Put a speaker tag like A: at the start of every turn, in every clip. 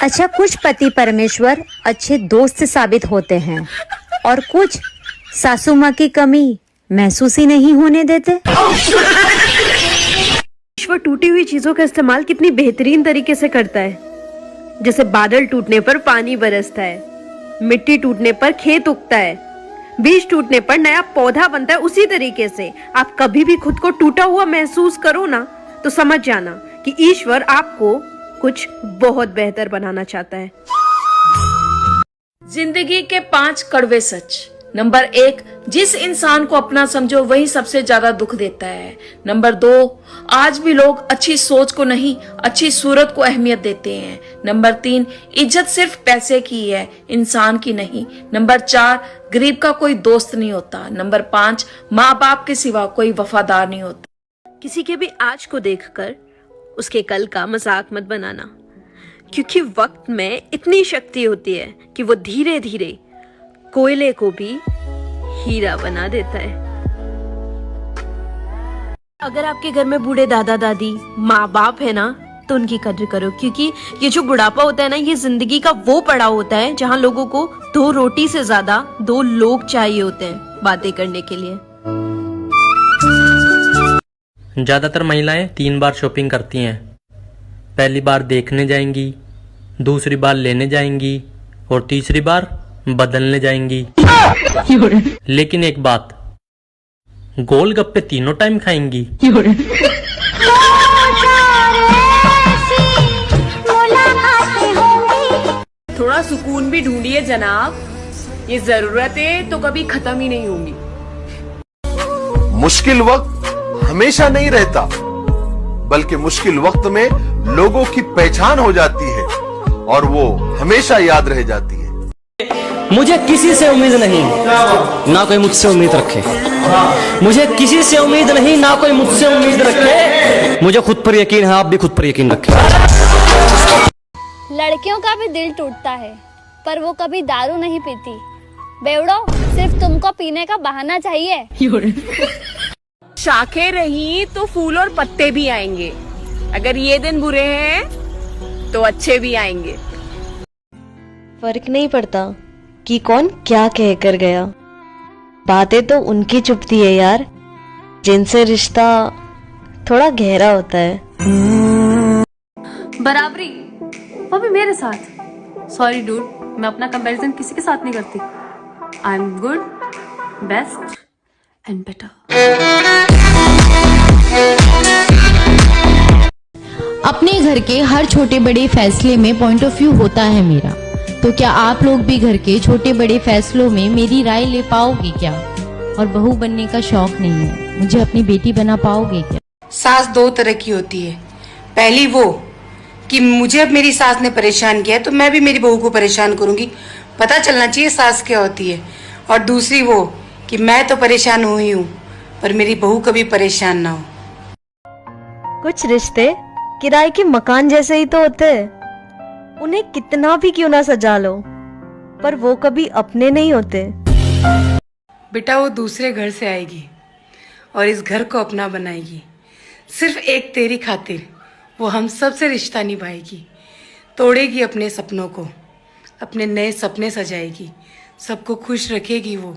A: अच्छा, कुछ पति परमेश्वर अच्छे दोस्त साबित होते हैं और कुछ सासू माँ की कमी महसूस ही नहीं होने देते।
B: ईश्वर टूटी हुई चीजों का इस्तेमाल कितनी बेहतरीन तरीके से करता है। जैसे बादल टूटने पर पानी बरसता है, मिट्टी टूटने पर खेत उगता है, बीज टूटने पर नया पौधा बनता है। उसी तरीके से आप कभी भी खुद को टूटा हुआ महसूस करो ना, तो समझ जाना कि ईश्वर आपको कुछ बहुत बेहतर बनाना चाहता है।
C: जिंदगी के 5 कड़वे सच। नंबर 1, जिस इंसान को अपना समझो वही सबसे ज्यादा दुख देता है। नंबर 2, आज भी लोग अच्छी सोच को नहीं, अच्छी सूरत को अहमियत देते हैं। नंबर 3, इज्जत सिर्फ पैसे की है, इंसान की नहीं। नंबर 4, गरीब का कोई दोस्त नहीं होता। नंबर 5, माँ बाप के सिवा कोई वफादार नहीं होता।
B: किसी के भी आज को देखकर उसके कल का मजाक मत बनाना, क्योंकि वक्त में इतनी शक्ति होती है कि वो धीरे धीरे कोयले को भी हीरा बना देता है। अगर आपके घर में बूढ़े दादा दादी माँ बाप है ना, तो उनकी कद्र करो, क्योंकि ये जो बुढ़ापा होता है ना, ये जिंदगी का वो पड़ाव होता है जहाँ लोगों को 2 रोटी से ज्यादा 2 लोग चाहिए होते हैं बातें करने के लिए।
D: ज़्यादातर महिलाएं 3 बार शॉपिंग करती हैं। पहली बार देखने जाएंगी, दूसरी बार लेने जाएंगी और तीसरी बार बदलने जाएंगी। लेकिन एक बात, गोलगप्पे तीनों टाइम खाएंगी।
E: थोड़ा सुकून भी ढूंढिए जनाब, ये जरूरतें तो कभी खत्म ही नहीं होंगी।
F: मुश्किल वक्त हमेशा नहीं रहता, बल्कि मुश्किल वक्त में लोगों की पहचान हो जाती है और वो हमेशा याद रह जाती है।
G: मुझे किसी से उम्मीद नहीं, ना कोई मुझसे उम्मीद रखे। मुझे किसी से उम्मीद नहीं, ना कोई मुझसे उम्मीद रखे। मुझे खुद पर यकीन है, आप भी खुद पर यकीन रखें।
H: लड़कियों का भी दिल टूटता है, पर वो कभी दारू नहीं पीती। बेवड़ो, सिर्फ तुमको पीने का बहाना चाहिए।
E: शाखें रही तो फूल और पत्ते भी आएंगे। अगर ये दिन बुरे हैं तो अच्छे भी आएंगे।
I: फर्क नहीं पड़ता कि कौन क्या कह कर गया, बातें तो उनकी चुभती है यार, जिनसे रिश्ता थोड़ा गहरा होता है।
J: बराबरी वो भी मेरे साथ। सॉरी डूड, मैं अपना कंपैरिजन किसी के साथ नहीं करती। I am good, best and better.
K: अपने घर के हर छोटे बड़े फैसले में पॉइंट ऑफ व्यू होता है मेरा। तो क्या आप लोग भी घर के छोटे बड़े फैसलों में मेरी राय ले पाओगे क्या? और बहू बनने का शौक नहीं है, मुझे अपनी बेटी बना पाओगे क्या?
L: सास 2 तरह की होती है। पहली वो कि मुझे अब मेरी सास ने परेशान किया तो मैं भी मेरी बहू को परेशान करूंगी, पता चलना चाहिए सास क्या होती है। और दूसरी वो कि मैं तो परेशान हुई हूँ, पर मेरी बहू कभी परेशान ना हो।
I: कुछ रिश्ते किराए के मकान जैसे ही तो होते हैं, उन्हें कितना भी क्यों ना सजा लो, पर वो कभी अपने नहीं होते।
L: बेटा वो दूसरे घर से आएगी और इस घर को अपना बनाएगी। सिर्फ एक तेरी खातिर वो हम सब से रिश्ता निभाएगी, तोड़ेगी अपने सपनों को, अपने नए सपने सजाएगी, सबको खुश रखेगी। वो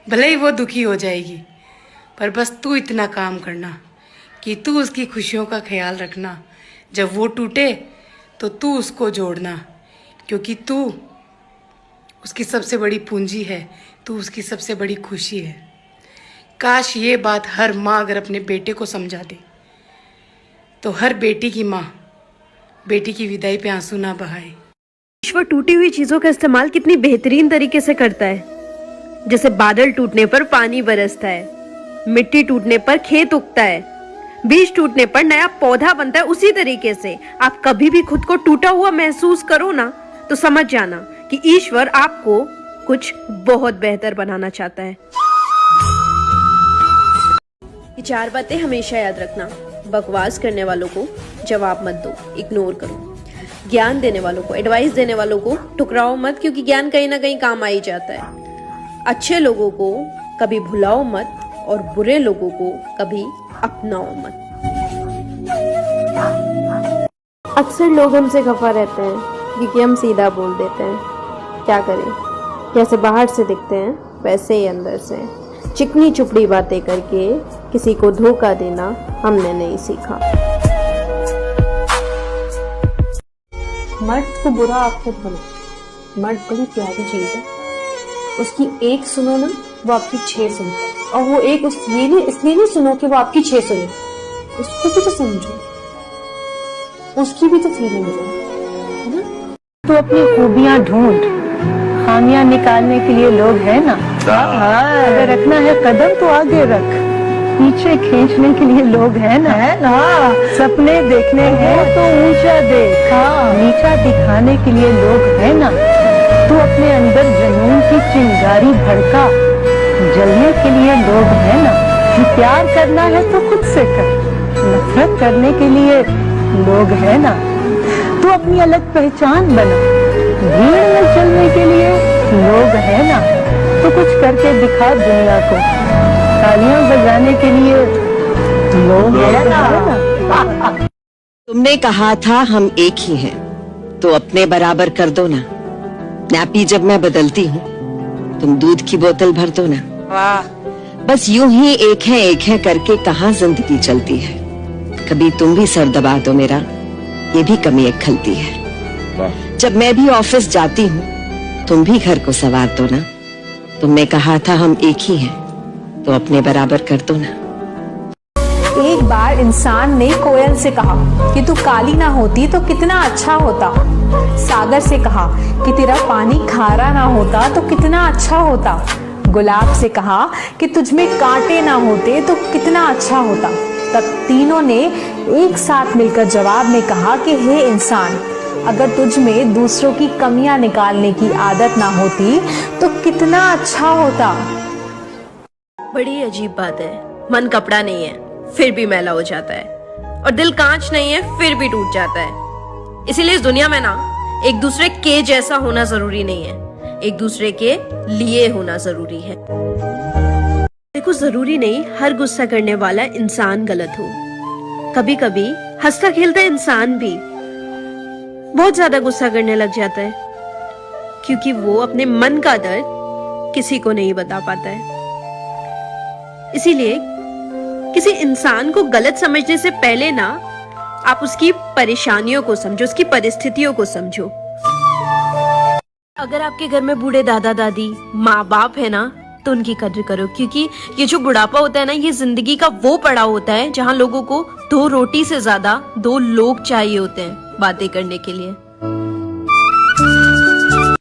L: भले ही वो दुखी हो जाएगी, पर बस तू इतना काम करना कि तू उसकी खुशियों का ख्याल रखना। जब वो टूटे तो तू उसको जोड़ना, क्योंकि तू उसकी सबसे बड़ी पूंजी है, तू उसकी सबसे बड़ी खुशी है। काश ये बात हर माँ अगर अपने बेटे को समझा दे, तो हर बेटी की माँ बेटी की विदाई पे आंसू ना बहाए।
B: ईश्वर टूटी हुई चीजों का इस्तेमाल कितनी बेहतरीन तरीके से करता है। जैसे बादल टूटने पर पानी बरसता है, मिट्टी टूटने पर खेत उगता है, बीज टूटने पर नया पौधा बनता है। उसी तरीके से आप कभी भी खुद को टूटा हुआ महसूस करो ना, तो समझ जाना कि ईश्वर आपको कुछ बहुत बेहतर बनाना चाहता है। ये 4 बातें हमेशा याद रखना। बकवास करने वालों को जवाब मत दो, इग्नोर करो। ज्ञान देने वालों को, एडवाइस देने वालों को ठुकराओ मत, क्योंकि ज्ञान कहीं ना कहीं काम आ ही जाता है। अच्छे लोगों को कभी भुलाओ मत और बुरे लोगों को कभी अपनाओ मत।
I: अक्सर लोग हमसे खफा रहते हैं,
B: क्योंकि हम सीधा बोल देते हैं। क्या करें, जैसे बाहर से दिखते हैं वैसे ही अंदर से चिकनी चुपड़ी बातें करके किसी को धोखा देना हमने नहीं सीखा।
J: मर्द को बुरा आपको बोलो, मर्द बड़ी प्यारी चीज है। उसकी एक सुनो ना, वो आपकी 6 सुनो, और वो एक इसलिए नहीं सुनो कि वो आपकी 6 सुने, उसको भी तो समझो, उसकी भी तो फीलिंग है ना।
M: तो अपनी खूबियां ढूंढ, खामियां निकालने के लिए लोग हैं ना। अगर रखना है कदम तो आगे रख, पीछे खींचने के लिए लोग हैं ना। सपने देखने हैं तो ऊंचा देख, नीचा दिखाने के लिए लोग हैं ना। तो अपने अंदर जुनून की चिंगारी भड़का, जलने के लिए लोग हैं ना। प्यार करना है तो खुद से कर, नफरत करने के लिए लोग हैं ना। तो अपनी अलग पहचान बना, भीड़ में चलने के लिए लोग हैं ना। तो कुछ करके दिखा दुनिया को, तालियां बजाने के लिए लोग हैं ना।
N: तुमने कहा था हम एक ही हैं, तो अपने बराबर कर दो ना। नैपी जब मैं बदलती हूँ, तुम दूध की बोतल भर दो ना। बस यूं ही एक है करके कहाँ जिंदगी चलती है। कभी तुम भी सर दबा दो मेरा, ये भी कमी एक खलती है। जब मैं भी ऑफिस जाती हूँ, तुम भी घर को संवार दो ना। तुमने कहा था हम एक ही हैं, तो अपने बराबर कर दो ना।
O: एक बार इंसान ने कोयल से कहा कि तू काली ना होती तो कितना अच्छा होता। सागर से कहा कि तेरा पानी खारा ना होता तो कितना अच्छा होता। गुलाब से कहा कि तुझमें कांटे ना होते तो कितना अच्छा होता। तब तीनों ने एक साथ मिलकर जवाब में कहा कि हे इंसान, अगर तुझ में दूसरों की कमियां निकालने की आदत ना होती तो कितना अच्छा होता।
B: बड़ी अजीब बात है, मन कपड़ा नहीं है फिर भी मैला हो जाता है, और दिल कांच नहीं है फिर भी टूट जाता है। इसीलिए इस दुनिया में ना एक दूसरे के जैसा होना जरूरी नहीं है, एक दूसरे के लिए होना जरूरी है। देखो, जरूरी नहीं हर गुस्सा करने वाला इंसान गलत हो। कभी कभी हंसता खेलता इंसान भी बहुत ज्यादा गुस्सा करने लग जाता है, क्योंकि वो अपने मन का दर्द किसी को नहीं बता पाता है। इसीलिए किसी इंसान को गलत समझने से पहले ना आप उसकी परेशानियों को समझो, उसकी परिस्थितियों को समझो। अगर आपके घर में बूढ़े दादा दादी माँ बाप है ना, तो उनकी कद्र करो, क्योंकि ये जो बुढ़ापा होता है ना, ये जिंदगी का वो पड़ाव होता है जहाँ लोगों को 2 रोटी से ज्यादा 2 लोग चाहिए होते हैं बातें करने के लिए।